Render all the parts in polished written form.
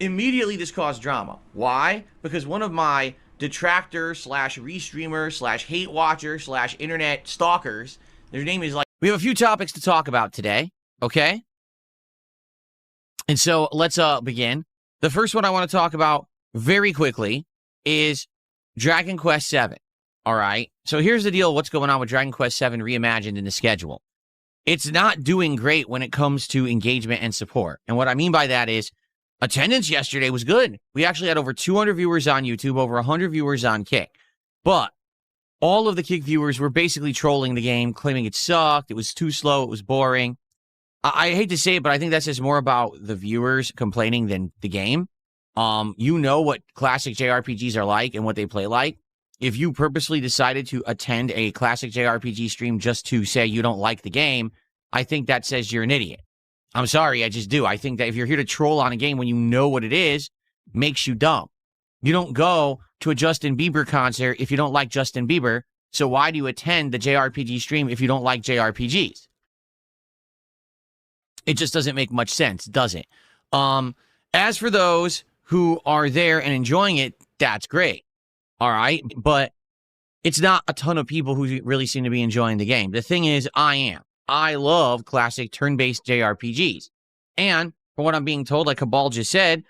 Immediately this caused drama. Why? Because one of my detractors slash restreamers slash hate watchers slash internet stalkers, their name is like... We have a few topics to talk about today, okay? And so let's begin. The first one I want to talk about very quickly is Dragon Quest VII, all right? So here's the deal, what's going on with Dragon Quest VII Reimagined in the schedule. It's not doing great when it comes to engagement and support. And what I mean by that is attendance yesterday was good. We actually had over 200 viewers on YouTube, over 100 viewers on Kick. But all of the Kick viewers were basically trolling the game, claiming it sucked, it was too slow, it was boring. I hate to say it, but I think that's just more about the viewers complaining than the game. You know what classic JRPGs are like and what they play like. If you purposely decided to attend a classic JRPG stream just to say you don't like the game, I think that says you're an idiot. I'm sorry, I just do. I think that if you're here to troll on a game when you know what it is, makes you dumb. You don't go to a Justin Bieber concert if you don't like Justin Bieber, so why do you attend the JRPG stream if you don't like JRPGs? It just doesn't make much sense, does it? As for those who are there and enjoying it, that's great. All right, but it's not a ton of people who really seem to be enjoying the game. The thing is, I am. I love classic turn-based JRPGs. And from what I'm being told, like Cabal just said,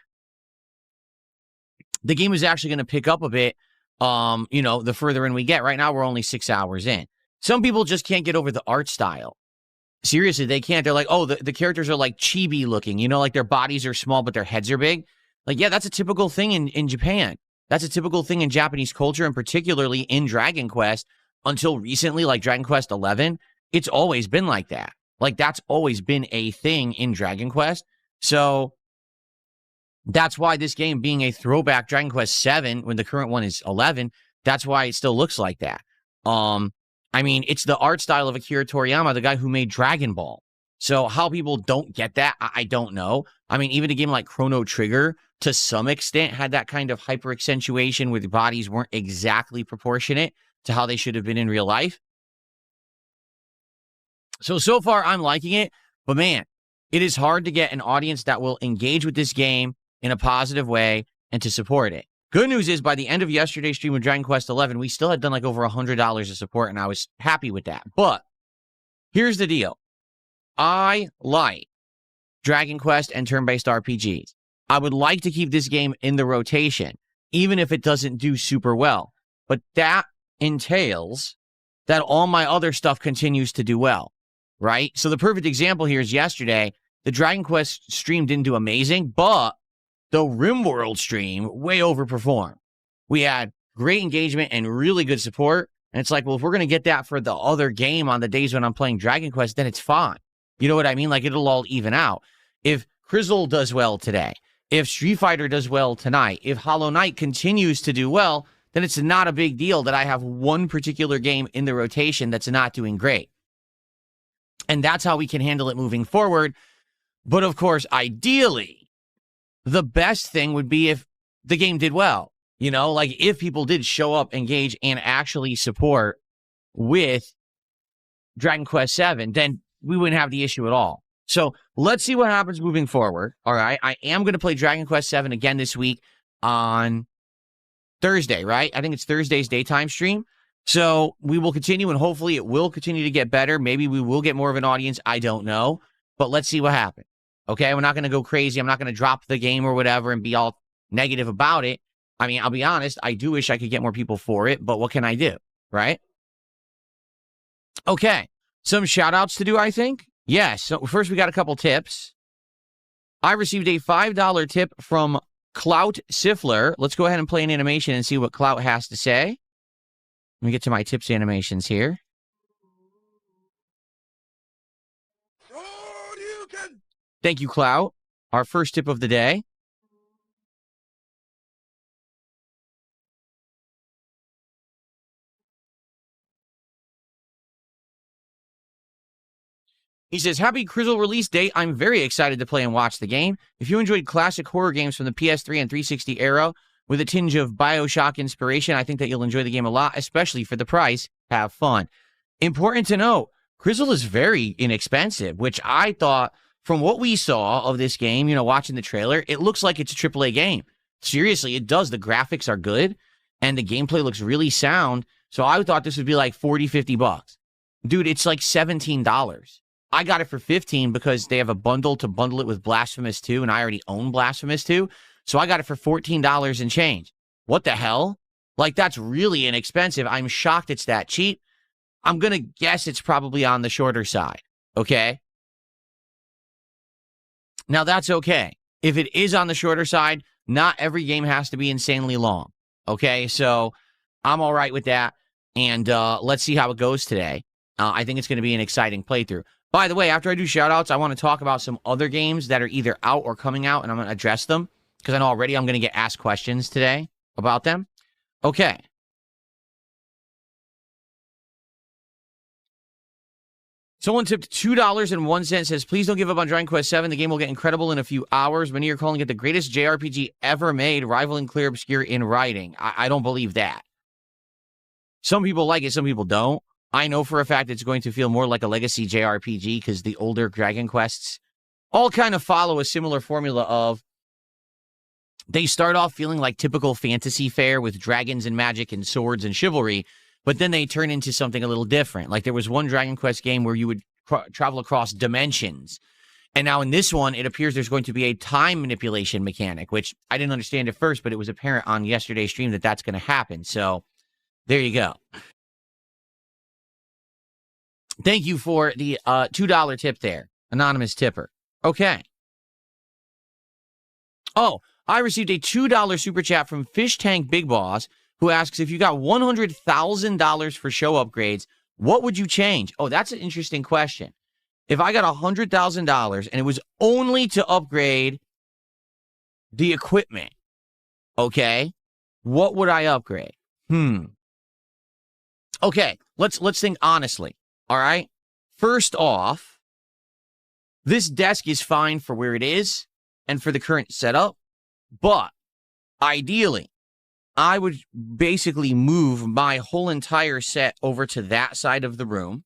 the game is actually going to pick up a bit, the further in we get. Right now, we're only 6 hours in. Some people just can't get over the art style. Seriously, they can't. They're like, oh, the characters are like chibi looking, like their bodies are small, but their heads are big. Like, yeah, that's a typical thing in Japan. That's a typical thing in Japanese culture, and particularly in Dragon Quest. Until recently, like Dragon Quest 11, it's always been like that. Like, that's always been a thing in Dragon Quest. So that's why this game being a throwback Dragon Quest 7, when the current one is 11, that's why it still looks like that. I mean, it's the art style of Akira Toriyama, the guy who made Dragon Ball. So how people don't get that, I don't know. I mean, even a game like Chrono Trigger, to some extent, had that kind of hyper accentuation where the bodies weren't exactly proportionate to how they should have been in real life. So far, I'm liking it. But man, it is hard to get an audience that will engage with this game in a positive way and to support it. Good news is, by the end of yesterday's stream with Dragon Quest 11, we still had done like over $100 of support, and I was happy with that. But here's the deal. I like Dragon Quest and turn-based RPGs. I would like to keep this game in the rotation, even if it doesn't do super well. But that entails that all my other stuff continues to do well, right? So the perfect example here is yesterday, the Dragon Quest stream didn't do amazing, but the RimWorld stream way overperformed. We had great engagement and really good support. And it's like, well, if we're going to get that for the other game on the days when I'm playing Dragon Quest, then it's fine. You know what I mean? Like, it'll all even out. If Crizzle does well today, if Street Fighter does well tonight, if Hollow Knight continues to do well, then it's not a big deal that I have one particular game in the rotation that's not doing great. And that's how we can handle it moving forward. But of course, ideally, the best thing would be if the game did well. Like if people did show up, engage, and actually support with Dragon Quest VII, then we wouldn't have the issue at all. So let's see what happens moving forward. All right. I am going to play Dragon Quest VII again this week on Thursday, right? I think it's Thursday's daytime stream. So we will continue, and hopefully it will continue to get better. Maybe we will get more of an audience. I don't know. But let's see what happens. Okay, we're not going to go crazy. I'm not going to drop the game or whatever and be all negative about it. I mean, I'll be honest. I do wish I could get more people for it, but what can I do, right? Okay, some shout-outs to do, I think. Yes, so first we got a couple tips. I received a $5 tip from Clout Siphler. Let's go ahead and play an animation and see what Clout has to say. Let me get to my tips animations here. Thank you, Clout. Our first tip of the day. He says, happy Crizzle release date. I'm very excited to play and watch the game. If you enjoyed classic horror games from the PS3 and 360 era with a tinge of BioShock inspiration, I think that you'll enjoy the game a lot, especially for the price. Have fun. Important to note, Crizzle is very inexpensive, which I thought from what we saw of this game, watching the trailer, it looks like it's a AAA game. Seriously, it does. The graphics are good, and the gameplay looks really sound. So I thought this would be like $40-50. Dude, it's like $17. I got it for $15 because they have a bundle to bundle it with Blasphemous 2, and I already own Blasphemous 2. So I got it for $14 and change. What the hell? Like, that's really inexpensive. I'm shocked it's that cheap. I'm going to guess it's probably on the shorter side, okay? Now, that's okay. If it is on the shorter side, not every game has to be insanely long, okay? So I'm all right with that, and let's see how it goes today. I think it's going to be an exciting playthrough. By the way, after I do shout-outs, I want to talk about some other games that are either out or coming out, and I'm going to address them, because I know already I'm going to get asked questions today about them. Okay. Someone tipped $2.01, says, please don't give up on Dragon Quest VII. The game will get incredible in a few hours. Many are calling it the greatest JRPG ever made, rivaling Clear Obscure in writing. I don't believe that. Some people like it, some people don't. I know for a fact it's going to feel more like a legacy JRPG because the older Dragon Quests all kind of follow a similar formula of they start off feeling like typical fantasy fare with dragons and magic and swords and chivalry, but then they turn into something a little different. Like there was one Dragon Quest game where you would travel across dimensions. And now in this one, it appears there's going to be a time manipulation mechanic, which I didn't understand at first, but it was apparent on yesterday's stream that that's going to happen. So there you go. Thank you for the $2 tip there, anonymous tipper. Okay. Oh, I received a $2 super chat from Fish Tank Big Boss, who asks, if you got $100,000 for show upgrades, what would you change? Oh, that's an interesting question. If I got $100,000 and it was only to upgrade the equipment, okay, what would I upgrade? Okay, let's think honestly. All right. First off, this desk is fine for where it is and for the current setup, but ideally, I would basically move my whole entire set over to that side of the room.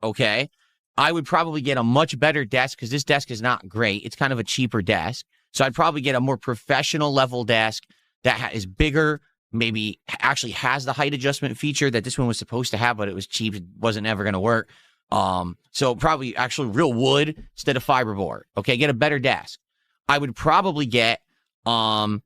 Okay. I would probably get a much better desk because this desk is not great. It's kind of a cheaper desk. So I'd probably get a more professional level desk that is bigger, maybe actually has the height adjustment feature that this one was supposed to have, but it was cheap. It wasn't ever going to work. So probably actually real wood instead of fiberboard. Okay, get a better desk. I would probably get a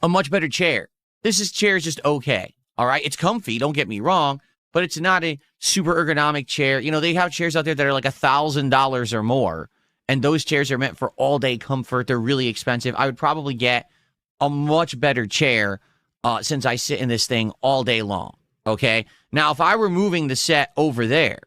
much better chair. This chair is just okay. All right, it's comfy, don't get me wrong, but it's not a super ergonomic chair. You know, they have chairs out there that are like $1,000 or more, and those chairs are meant for all-day comfort. They're really expensive. I would probably get a much better chair since I sit in this thing all day long, okay? Now, if I were moving the set over there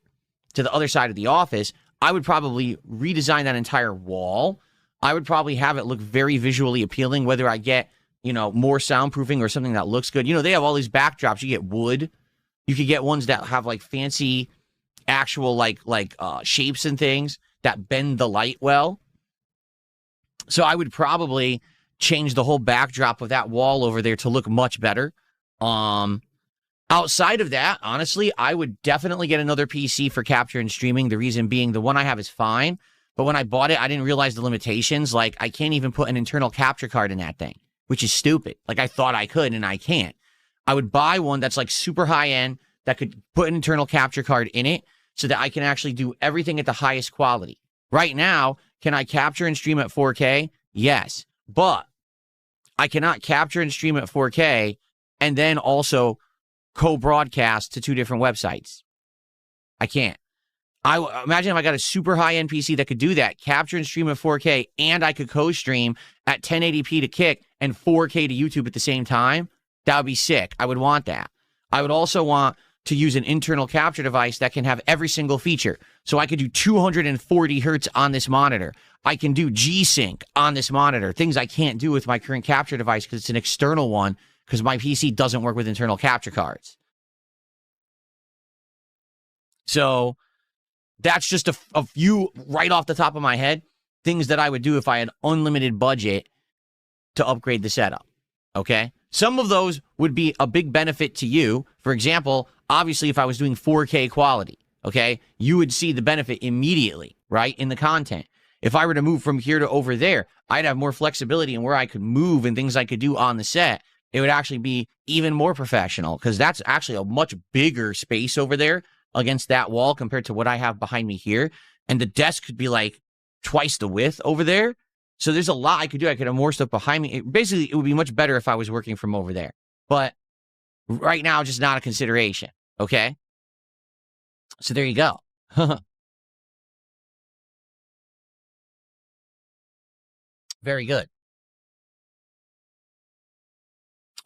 to the other side of the office, I would probably redesign that entire wall. I would probably have it look very visually appealing, whether I get, more soundproofing or something that looks good. They have all these backdrops. You get wood. You could get ones that have, like, fancy actual, like shapes and things that bend the light well. So I would probably change the whole backdrop of that wall over there to look much better. Outside of that, honestly, I would definitely get another PC for capture and streaming. The reason being the one I have is fine, but when I bought it, I didn't realize the limitations. Like, I can't even put an internal capture card in that thing, which is stupid. Like, I thought I could, and I can't. I would buy one that's, like, super high-end that could put an internal capture card in it so that I can actually do everything at the highest quality. Right now, can I capture and stream at 4K? Yes, but I cannot capture and stream at 4K and then also co-broadcast to two different websites. I can't. Imagine if I got a super high-end PC that could do that, capture and stream at 4K, and I could co-stream at 1080p to Kick and 4K to YouTube at the same time. That would be sick. I would want that. I would also want to use an internal capture device that can have every single feature. So I could do 240 hertz on this monitor. I can do G-Sync on this monitor, things I can't do with my current capture device because it's an external one because my PC doesn't work with internal capture cards. So that's just a few right off the top of my head, things that I would do if I had unlimited budget to upgrade the setup, okay? Some of those would be a big benefit to you. For example, obviously, if I was doing 4K quality, okay, you would see the benefit immediately. right, in the content. If I were to move from here to over there, I'd have more flexibility in where I could move and things I could do on the set. It would actually be even more professional because that's actually a much bigger space over there against that wall compared to what I have behind me here. And the desk could be like twice the width over there. So there's a lot I could do. I could have more stuff behind me. Basically, it would be much better if I was working from over there. But right now, just not a consideration. Okay? So there you go. Very good.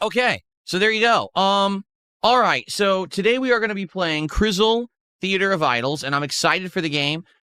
Okay, so there you go. All right, so today we are going to be playing Crizzle Theater of Idols, and I'm excited for the game.